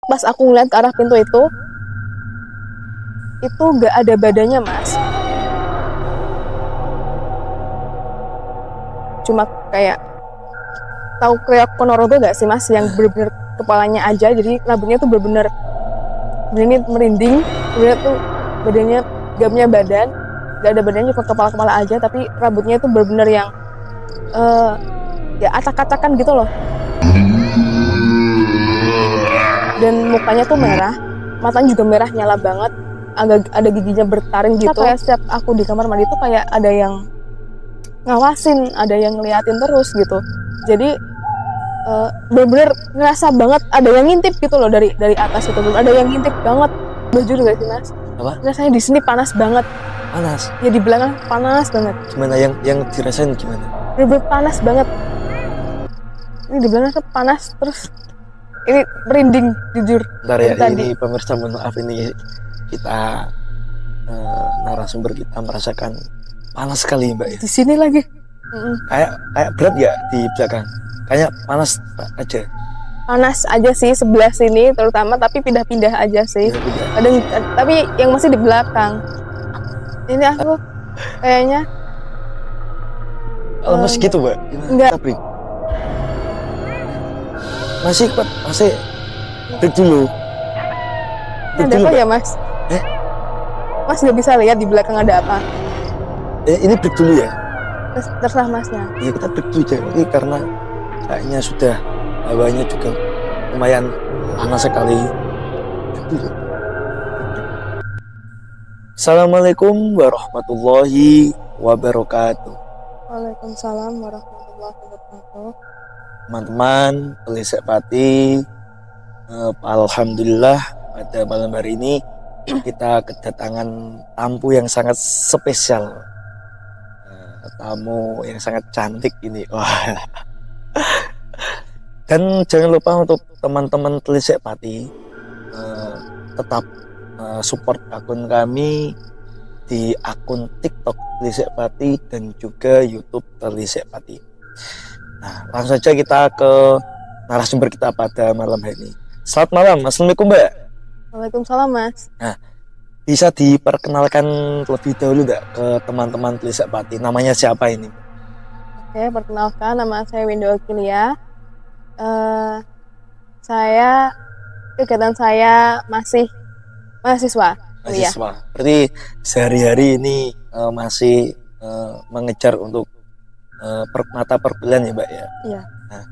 pas aku ngeliat ke arah pintu itu nggak ada badannya, Mas. Cuma kayak, tahu Kreok Ponorogo gak sih, Mas, yang bener-bener kepalanya aja, jadi rambutnya tuh bener-bener ini merinding, bener tuh badannya gak punya badan, gak ada badannya, cuma kepala-kepala aja, tapi rambutnya tuh bener-bener yang ya acak-acakan gitu loh. Dan mukanya tuh merah, matanya juga merah nyala banget, agak ada giginya bertaring gitu. Kayak setiap aku di kamar mandi tuh kayak ada yang ngawasin, ada yang ngeliatin terus gitu. Jadi bener-bener ngerasa banget ada yang ngintip gitu loh dari atas itu, ada yang ngintip banget. Jujur gak sih, Mas? Apa? Rasanya di sini panas banget. Panas? Ya di belakang panas banget. Gimana yang dirasain gimana? Bener-bener panas banget. Ini di belakang tuh panas terus. Ini merinding jujur. Bentar ya, tadi. ini pemirsa, mohon maaf, ini kita narasumber kita merasakan panas sekali, Mbak ya. Di sini lagi. Kayak berat ya di belakang? Kayaknya panas aja. Panas aja sih sebelah sini terutama, tapi pindah-pindah aja sih. Kadang, tapi yang masih di belakang. Ini aku kayaknya lemes gitu, Mbak? Enggak. Tapi masih kuat, masih break dulu. Ada apa ya, Mas? Mas nggak bisa lihat di belakang ada apa? Ini break dulu ya? Terserah Masnya. Iya, kita break dulu aja. Ini karena kayaknya sudah hawanya juga lumayan panas sekali. Assalamualaikum warahmatullahi wabarakatuh. Waalaikumsalam warahmatullahi wabarakatuh. Teman-teman, Pelisek Pati, alhamdulillah pada malam hari ini kita kedatangan tamu yang sangat spesial, tamu yang sangat cantik ini. Wah. Dan jangan lupa untuk teman-teman Pelisek Pati tetap support akun kami di akun TikTok Pelisek Pati dan juga YouTube Pelisek Pati. Nah, langsung saja kita ke narasumber kita pada malam hari ini. Selamat malam, Assalamualaikum, Mbak. Waalaikumsalam, Mas. Nah, bisa diperkenalkan lebih dahulu nggak ke teman-teman Pelisek Pati? Namanya siapa ini? Oke, perkenalkan, nama saya Winda Okilia. Saya kegiatan saya masih mahasiswa. Mahasiswa. Berarti sehari-hari ini masih mengejar untuk mata perkuliahan ya, Mbak ya? Iya. Nah,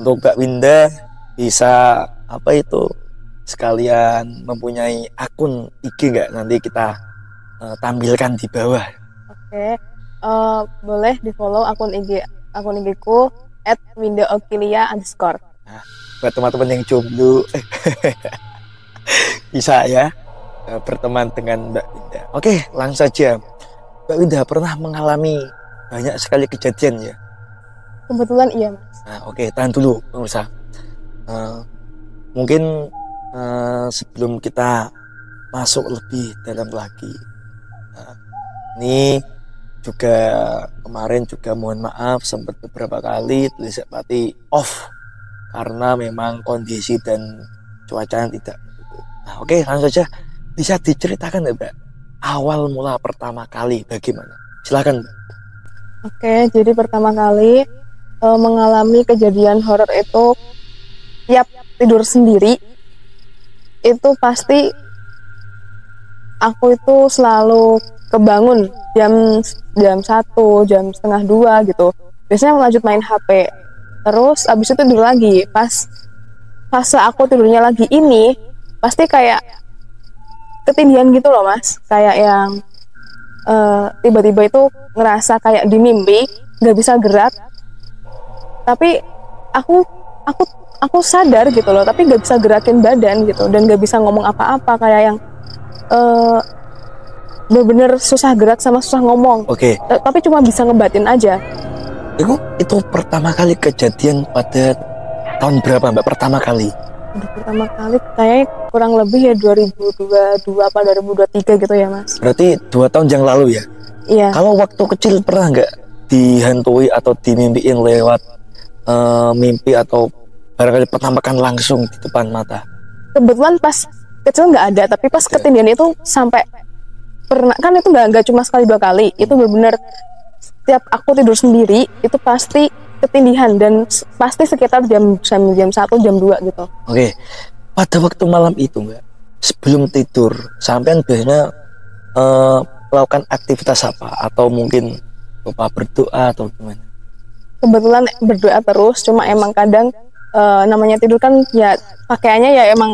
untuk Mbak Winda bisa apa itu sekalian mempunyai akun IG nggak? Nanti kita tampilkan di bawah. Oke, boleh di follow akun IG ku @windaokilia_. Nah, buat teman-teman yang jomblo bisa ya berteman dengan Mbak Winda. Oke, langsung saja. Mbak Winda pernah mengalami banyak sekali kejadian ya? Kebetulan iya, Mas. Nah, oke, tahan dulu pemirsa. Mungkin sebelum kita masuk lebih dalam lagi, ini juga kemarin juga mohon maaf sempat beberapa kali Pelisek Pati off karena memang kondisi dan cuacanya tidak mendukung. Nah, oke, langsung saja. Bisa diceritakan ya, Mbak, awal mula pertama kali bagaimana? Silakan, Mbak. Oke, jadi pertama kali mengalami kejadian horor itu tiap tidur sendiri itu pasti aku itu selalu kebangun jam 1, jam setengah 2 gitu. Biasanya aku lanjut main HP. Terus abis itu tidur lagi. Pas fase aku tidurnya lagi ini pasti kayak ketindihan gitu loh, Mas. Kayak yang tiba-tiba itu ngerasa kayak di mimpi, nggak bisa gerak. Tapi aku sadar gitu loh, tapi nggak bisa gerakin badan gitu, dan nggak bisa ngomong apa-apa, kayak yang bener-bener susah gerak sama susah ngomong. Oke. Tapi cuma bisa ngebatin aja. Itu pertama kali kejadian pada tahun berapa, Mbak? Pertama kali? Pertama kali kayaknya kurang lebih ya 2022 apa 2023 gitu ya, Mas. Berarti 2 tahun yang lalu ya? Iya. Kalau waktu kecil pernah nggak dihantui atau dimimpiin lewat mimpi atau barangkali penampakan langsung di depan mata? kebetulan pas kecil nggak ada, tapi pas ketindihan itu sampai pernah, kan itu nggak cuma sekali 2 kali, itu benar-benar setiap aku tidur sendiri itu pasti ketindihan, dan pasti sekitar jam 1 jam 2 gitu. Oke, pada waktu malam itu Mbak, sebelum tidur sampean biasanya melakukan aktivitas apa, atau mungkin lupa berdoa atau gimana? Kebetulan berdoa terus, cuma emang kadang namanya tidur kan ya pakaiannya ya emang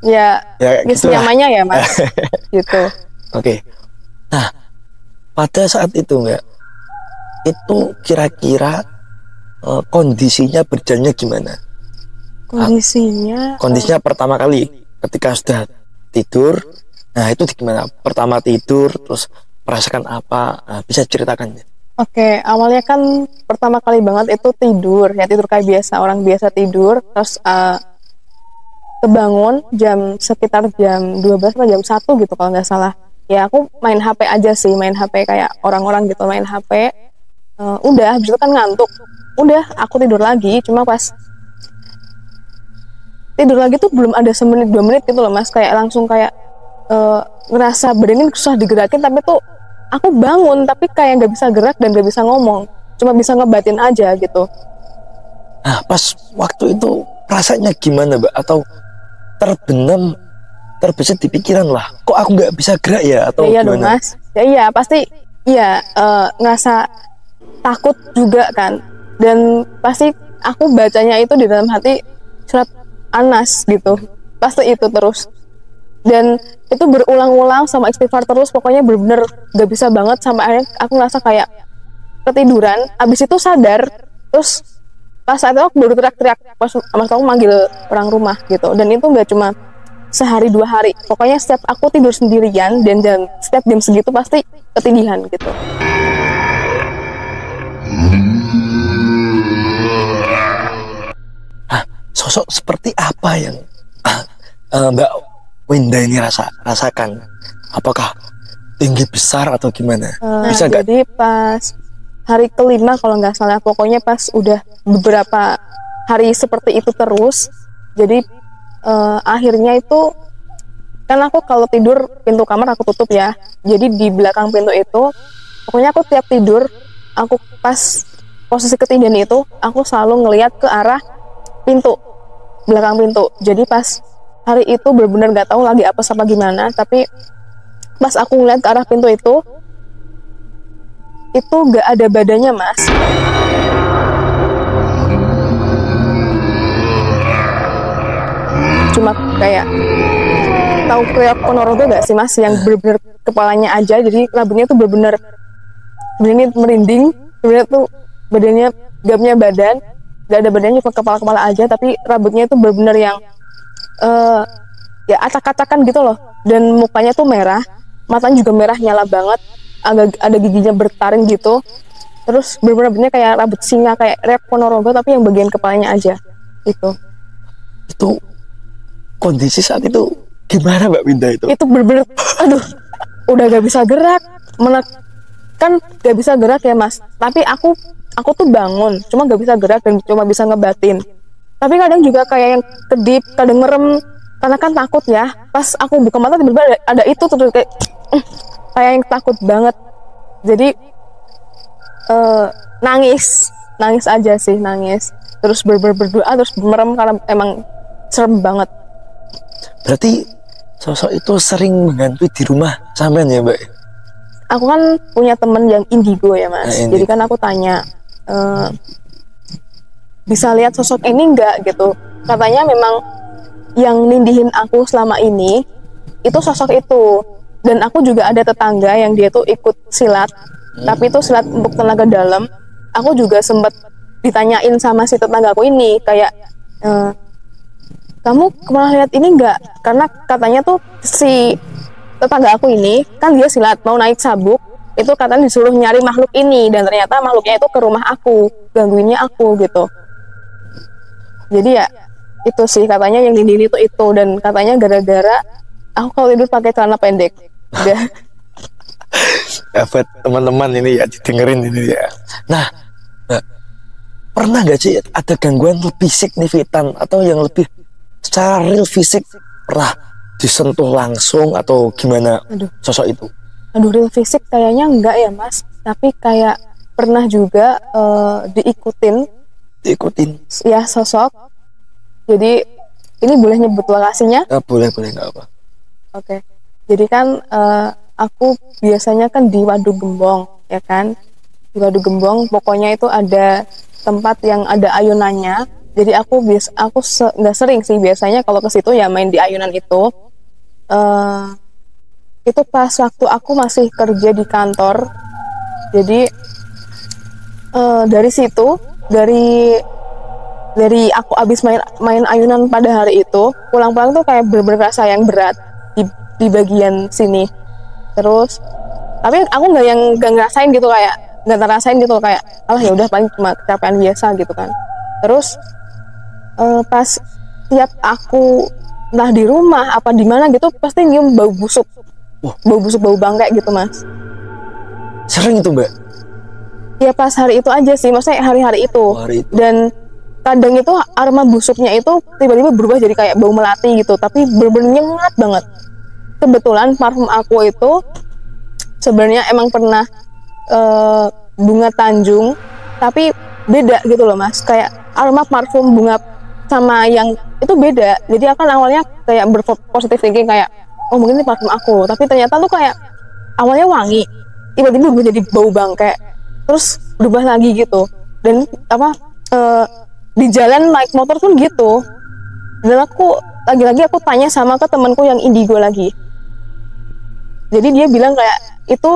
ya senyamannya ya Mas. Gitu. Oke. Nah, pada saat itu Mbak, itu kira-kira kondisinya berjalannya gimana? Kondisinya pertama kali ketika sudah tidur. Nah, itu gimana? Pertama tidur terus merasakan apa? Nah, bisa ceritakan ya? Oke, awalnya kan pertama kali banget itu tidur, ya tidur kayak biasa, orang biasa tidur, terus kebangun sekitar jam 12 atau jam 1 gitu kalau nggak salah. Ya aku main HP aja sih, main HP kayak orang-orang gitu, main HP. Udah, habis itu kan ngantuk. Udah, aku tidur lagi, cuma pas tidur lagi tuh belum ada semenit 2 menit gitu loh Mas, kayak langsung kayak ngerasa badannya susah digerakin, tapi tuh aku bangun tapi kayak nggak bisa gerak dan nggak bisa ngomong, cuma bisa ngebatin aja gitu. Nah, pas waktu itu rasanya gimana Mbak? Atau terbesit di pikiran lah, kok aku nggak bisa gerak ya? Atau ya, iya gimana? Dong Mas, ya iya pasti, iya ngerasa takut juga kan, dan pasti aku bacanya itu di dalam hati surat Anas gitu, pasti itu terus, dan itu berulang-ulang sama istighfar terus, pokoknya bener-bener gak bisa banget, sampai akhirnya aku ngerasa kayak ketiduran, abis itu sadar, terus pas saat itu aku baru teriak-teriak pas mas aku manggil orang rumah gitu, dan itu gak cuma sehari 2 hari, pokoknya setiap aku tidur sendirian dan setiap jam segitu pasti ketindihan gitu. Sosok seperti apa yang Mbak Winda ini rasakan? Apakah tinggi besar atau gimana? Bisa gak? Jadi pas hari kelima kalau nggak salah, pokoknya pas udah beberapa hari seperti itu terus, jadi akhirnya itu kan aku kalau tidur pintu kamar aku tutup ya, jadi di belakang pintu itu pokoknya aku tiap tidur, aku pas posisi ketindihan itu aku selalu ngelihat ke arah pintu, belakang pintu. Jadi pas hari itu benar-benar nggak tahu lagi apa apa gimana, tapi pas aku ngeliat ke arah pintu itu nggak ada badannya Mas. Cuma kayak, tahu Keok Ponorogo gak sih Mas, yang benar-benar kepalanya aja, jadi rambutnya tuh benar-benar ini merinding, sebenarnya tuh badannya gak punya badan, gak ada badannya, cuma kepala aja, tapi rambutnya itu benar-benar yang ya acak-acakan gitu loh, dan mukanya tuh merah, matanya juga merah nyala banget, agak ada giginya bertaring gitu, terus benar-benar kayak rambut singa kayak Keok Ponorogo, tapi yang bagian kepalanya aja gitu. Itu kondisi saat itu gimana Mbak Winda itu? Itu bener-bener, aduh, udah gak bisa gerak, kan gak bisa gerak ya Mas, tapi aku tuh bangun, cuma gak bisa gerak dan cuma bisa ngebatin, tapi kadang juga kayak yang kedip, kadang merem, karena kan takut ya, pas aku buka mata tiba-tiba ada itu terus kayak yang takut banget, jadi nangis aja sih, terus berdoa, terus merem karena emang serem banget. Berarti sosok itu sering menghantui di rumah sampean ya Mbak? Aku kan punya temen yang indigo ya Mas, jadi kan aku tanya, bisa lihat sosok ini nggak gitu, katanya memang yang nindihin aku selama ini itu sosok itu, dan aku juga ada tetangga yang dia tuh ikut silat, tapi itu silat untuk tenaga dalam. Aku juga sempat ditanyain sama si tetanggaku ini kayak, kamu pernah lihat ini enggak? Karena katanya tuh si tetangga aku ini kan dia silat, mau naik sabuk itu katanya disuruh nyari makhluk ini, dan ternyata makhluknya itu ke rumah aku, gangguinnya aku gitu. Jadi ya itu sih katanya yang ini itu, dan katanya gara-gara aku kalau tidur pakai celana pendek. Udah. Ya buat teman-teman ini ya, didengerin ini ya. Nah, pernah nggak sih ada gangguan lebih signifikan atau yang lebih secara real fisik pernah disentuh langsung atau gimana Aduh, sosok itu? real fisik kayaknya enggak ya Mas, tapi kayak pernah juga diikutin ya sosok. Jadi ini boleh nyebut lokasinya? Boleh nggak apa. Oke. Jadi kan aku biasanya kan di Waduk Gembong, ya kan? Di Waduk Gembong, pokoknya itu ada tempat yang ada ayunannya. Jadi aku nggak sering sih, biasanya kalau ke situ ya main di ayunan itu. Itu pas waktu aku masih kerja di kantor. Jadi dari situ, dari aku abis main ayunan pada hari itu, pulang-pulang tuh kayak bener-bener rasa yang berat di bagian sini. Terus tapi aku nggak ngerasain gitu, kayak nggak ngerasain gitu, kayak alah ya udah paling cuma kecapean biasa gitu kan. Terus pas tiap aku nah di rumah apa di mana gitu pasti nyium bau busuk. Bau bangkai gitu Mas. Sering itu Mbak? Ya pas hari itu aja sih, maksudnya hari-hari itu. Dan kadang itu aroma busuknya itu tiba-tiba berubah jadi kayak bau melati gitu, tapi bener-bener nyengat banget. Kebetulan parfum aku itu sebenarnya emang pernah bunga Tanjung, tapi beda gitu loh Mas, kayak aroma parfum bunga sama yang itu beda. Jadi aku awalnya kayak berpositif thinking kayak oh mungkin ini parfum aku, tapi ternyata tuh kayak awalnya wangi, tiba-tiba berubah jadi bau bangkai, terus berubah lagi gitu. Dan di jalan naik motor pun gitu. Dan aku lagi-lagi aku tanya sama ke temanku yang indigo lagi. Jadi dia bilang kayak itu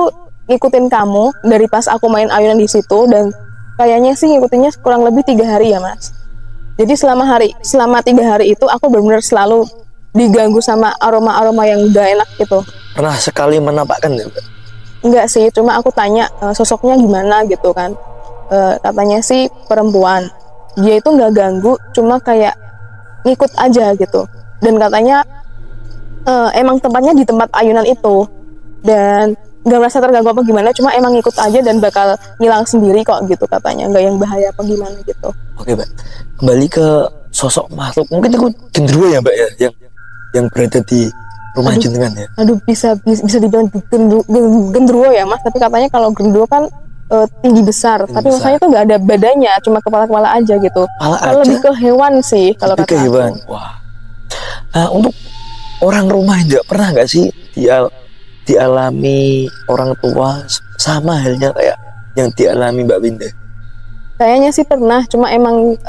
ngikutin kamu dari pas aku main ayunan di situ, dan kayaknya sih ngikutinnya kurang lebih 3 hari ya Mas. Jadi selama 3 hari itu aku benar-benar selalu diganggu sama aroma-aroma yang gak enak gitu. Pernah sekali menampakkan ya Mbak? Enggak sih, cuma aku tanya sosoknya gimana gitu kan. Katanya sih perempuan. Dia itu nggak ganggu, cuma kayak ngikut aja gitu. Dan katanya emang tempatnya di tempat ayunan itu, dan nggak merasa terganggu apa gimana, cuma emang ngikut aja dan bakal ngilang sendiri kok gitu katanya, nggak yang bahaya apa gimana gitu. Oke Mbak, kembali ke sosok makhluk, mungkin itu genderuwo ya Mbak ya, yang berada di rumah jenengan ya? Aduh, bisa dibilang genderuwo ya Mas, tapi katanya kalau genderuwo kan tinggi besar, tapi maksudnya itu nggak ada badannya, cuma kepala aja gitu. Kalau lebih ke hewan sih kalau kata aku. Hewan. Wah. Nah, untuk orang rumah tidak pernah nggak sih dialami orang tua sama halnya kayak yang dialami Mbak Winda? Kayaknya sih pernah, cuma emang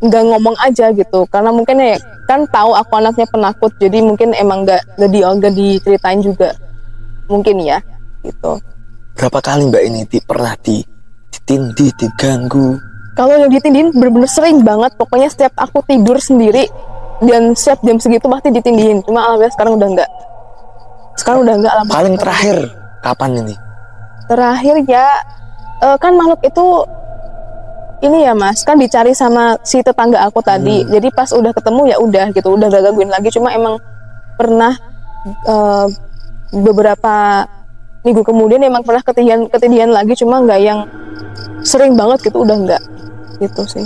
nggak ngomong aja gitu, karena mungkin ya kan tahu aku anaknya penakut, jadi mungkin emang nggak diceritain juga mungkin ya gitu. Berapa kali Mbak ini pernah ditindih, diganggu? Kalau yang ditindihin bener-bener sering banget, pokoknya setiap aku tidur sendiri dan setiap jam segitu pasti ditindihin. Cuma alhamdulillah sekarang udah enggak. Paling terakhir kapan ini? Terakhir ya kan makhluk itu ini ya Mas, kan dicari sama si tetangga aku tadi. Jadi pas udah ketemu ya udah gitu, udah gak gangguin lagi. Cuma emang pernah beberapa minggu kemudian emang pernah ketidian lagi, cuma nggak yang sering banget gitu, udah nggak gitu sih.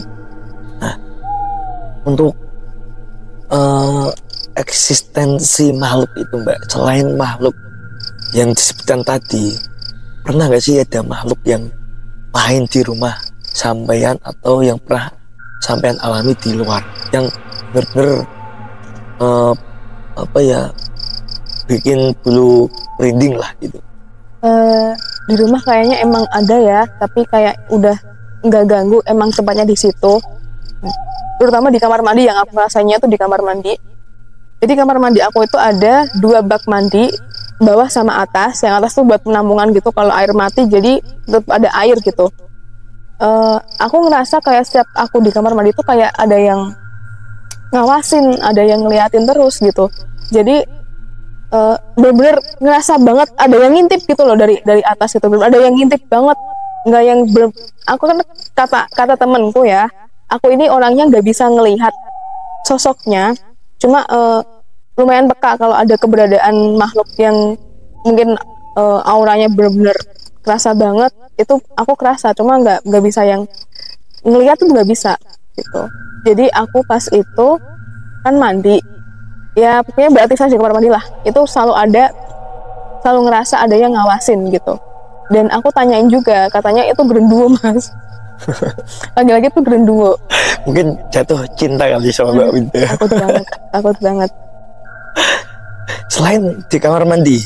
Nah, untuk eksistensi makhluk itu Mbak, selain makhluk yang disebutkan tadi, pernah nggak sih ada makhluk yang main di rumah sampean atau yang pernah sampean alami di luar, yang bener-bener bikin bulu merinding lah gitu? Di rumah kayaknya emang ada ya, tapi kayak udah nggak ganggu, emang tempatnya di situ. Terutama di kamar mandi, yang aku rasanya tuh di kamar mandi. Jadi kamar mandi aku itu ada 2 bak mandi, bawah sama atas. Yang atas tuh buat penampungan gitu kalau air mati, jadi tetap ada air gitu. Aku ngerasa kayak setiap aku di kamar mandi tuh kayak ada yang ngawasin, ada yang ngeliatin terus gitu. Jadi bener-bener ngerasa banget ada yang ngintip gitu loh dari atas itu, ada yang ngintip banget, nggak yang aku kan kata temenku ya, aku ini orangnya nggak bisa ngelihat sosoknya, cuma lumayan peka kalau ada keberadaan makhluk yang mungkin auranya bener-bener kerasa banget, itu aku kerasa, cuma nggak bisa yang ngelihat tuh, nggak bisa gitu. Jadi aku pas itu kan mandi, ya pokoknya beraktivitas di kamar mandi lah, itu selalu ngerasa ada yang ngawasin gitu. Dan aku tanyain juga, katanya itu genderuwo mas. Lagi-lagi tuh genderuwo. Mungkin jatuh cinta kali sama Mbak Winda. Takut banget. Selain di kamar mandi,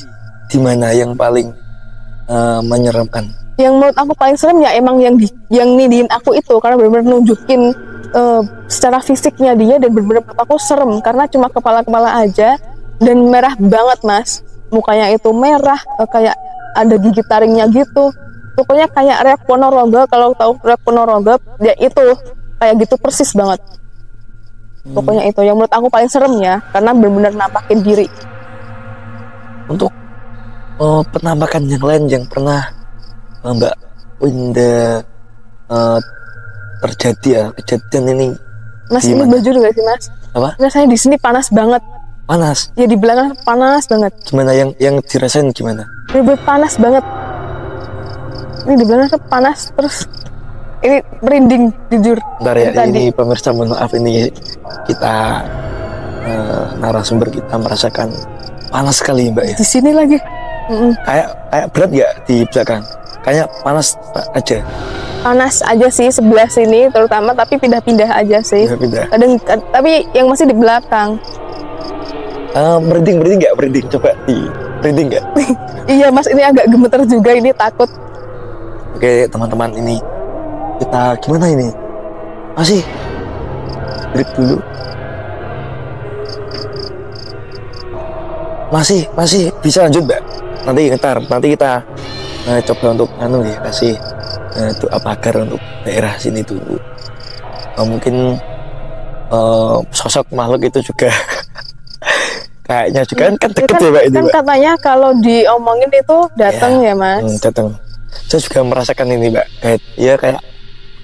di mana yang paling menyeramkan? Yang menurut aku paling serem ya emang yang nidiin aku itu, karena benar-benar nunjukin secara fisiknya dia, dan benar-benar menurut aku serem karena cuma kepala aja dan merah banget mas, mukanya itu merah, kayak ada gigi taringnya gitu, pokoknya kayak Rek Ponorogo. Kalau tahu Rek Ponorogo dia itu kayak gitu persis banget. Pokoknya itu yang menurut aku paling serem ya, karena benar-benar nampakin diri. Untuk penampakan yang lain yang pernah Mbak Winda terjadi ya, kejadian ini mas, ini baju juga sih mas. Apa? Rasanya di sini panas banget. Panas? Ya di belakang panas banget. Gimana yang dirasain gimana? Bener-bener panas banget. Ini di belakang tuh panas, terus ini merinding jujur. Bentar ya, ini pemirsa mohon maaf, ini kita narasumber kita merasakan panas sekali Mbak ya. Di sini lagi. Kayak berat nggak di belakang? Kayaknya panas aja. Panas aja sih sebelah sini terutama, tapi pindah-pindah aja sih. Pindah. Kadang, tapi yang masih di belakang. Merinding nggak? Coba merinding nggak? Iya mas, ini agak gemeter juga, ini takut. Oke teman-teman, ini kita gimana ini? Masih break dulu. Masih bisa lanjut Mbak? Nanti kita coba untuk ya, kasih doa pagar untuk daerah sini dulu. Mungkin sosok makhluk itu juga kayaknya juga kan deket ya Mbak ini. Kan katanya kalau diomongin itu datang ya Mas. Datang. Saya juga merasakan ini Mbak, kayak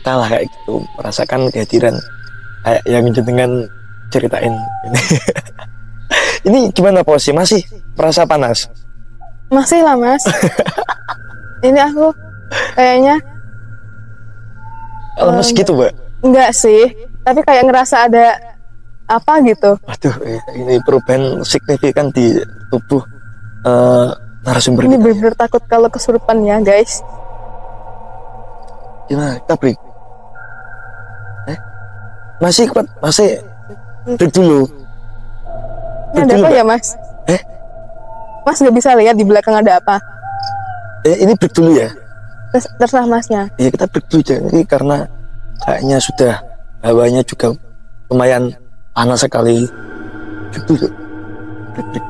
kalah kayak gitu, merasakan kehadiran kayak yang jenengan ceritain ini. Ini gimana posisi? Masih merasa panas? Masih lah Mas. Ini aku kayaknya lemes gitu Mbak? Enggak sih, tapi kayak ngerasa ada apa gitu. Waduh, ini perubahan signifikan di tubuh narasumber ini kita. Ini bener-bener takut kalau kesurupan ya guys. Gimana? Kita break? Masih kuat? Masih break dulu? Ini ada apa ya Mas? Mas nggak bisa lihat di belakang ada apa? Ini break dulu ya? Terserah Masnya. Iya kita break dulu aja. Ini karena kayaknya sudah hawanya juga lumayan panas sekali. Break dulu. Break.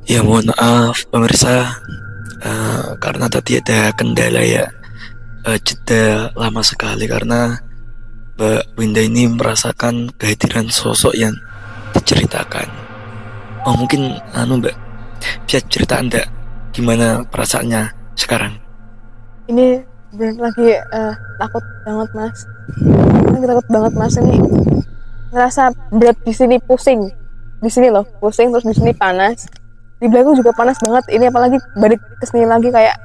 Ya mohon maaf pemirsa, karena tadi ada kendala ya, jeda lama sekali karena Mbak Winda ini merasakan kehadiran sosok yang diceritakan. Mungkin Mbak bisa cerita Anda gimana perasaannya sekarang? Ini benar lagi takut banget Mas. Lagi takut banget Mas, ini ngerasa berat di sini, pusing. Di sini loh pusing, terus di sini panas. Di belakang juga panas banget. Ini apalagi balik ke sini lagi kayak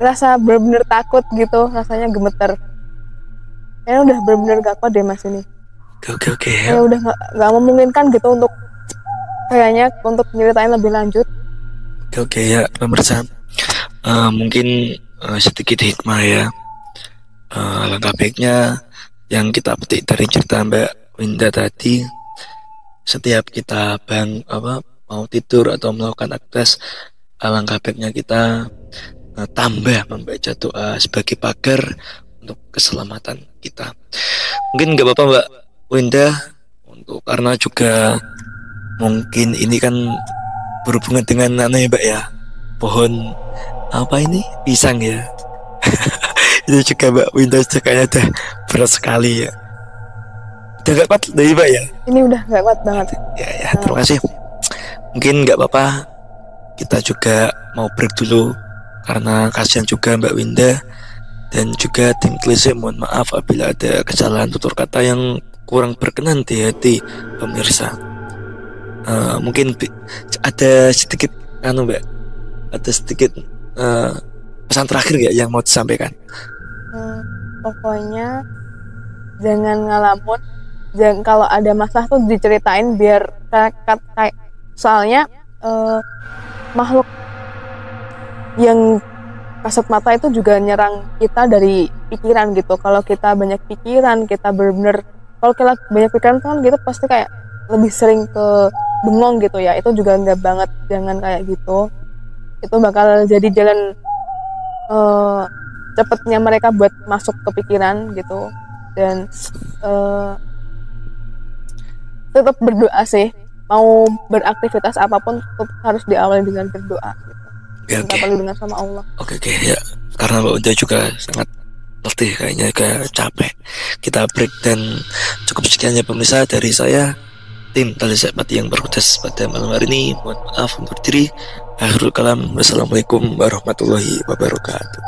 ngerasa bener-bener takut gitu, rasanya gemeter. Kayaknya udah bener-bener gak kuat deh Mas ini. Oke. Ya udah nggak memungkinkan gitu untuk kayaknya untuk nyeritain lebih lanjut. Oke ya pemirsa, mungkin sedikit hikmah ya. Alangkah baiknya yang kita petik dari cerita Mbak Winda tadi, setiap kita mau tidur atau melakukan aktivitas, alangkah baiknya kita tambah membaca doa sebagai pagar untuk keselamatan kita. Mungkin nggak apa-apa Mbak Winda, karena juga mungkin ini kan berhubungan dengan ya Mbak ya, pohon apa ini, pisang ya. Itu juga Mbak Winda kayaknya udah berat sekali ya. Udah gak kuat dari Mbak ya? Ini udah gak kuat banget. Ya terima kasih. Mungkin gak apa-apa, kita juga mau break dulu karena kasihan juga Mbak Winda dan juga tim Klise. Mohon maaf apabila ada kesalahan tutur kata yang kurang berkenan di hati pemirsa. Mungkin ada sedikit Mbak, ada sedikit pesan terakhir gak yang mau disampaikan? Pokoknya jangan ngalamun, jangan kalau ada masalah tuh diceritain biar kayak soalnya makhluk yang kasat mata itu juga nyerang kita dari pikiran gitu. Kalau kita banyak pikiran, kita bener-bener kalau kita banyak pikiran kan gitu pasti kayak lebih sering ke bengong gitu ya. Itu juga enggak banget, jangan kayak gitu. Itu bakal jadi jalan cepetnya mereka buat masuk ke pikiran gitu. Dan tetap berdoa sih, mau beraktivitas apapun tetap harus diawali dengan berdoa gitu. Minta perlindungan sama Allah. Oke ya, karena Mbak Uda juga sangat letih kayaknya, kayak capek. Kita break dan cukup sekian ya pemirsa dari saya, tim Tali Sekpati yang bertugas pada malam hari ini. Mohon maaf undur diri. Akhirul kalam, wassalamualaikum warahmatullahi wabarakatuh.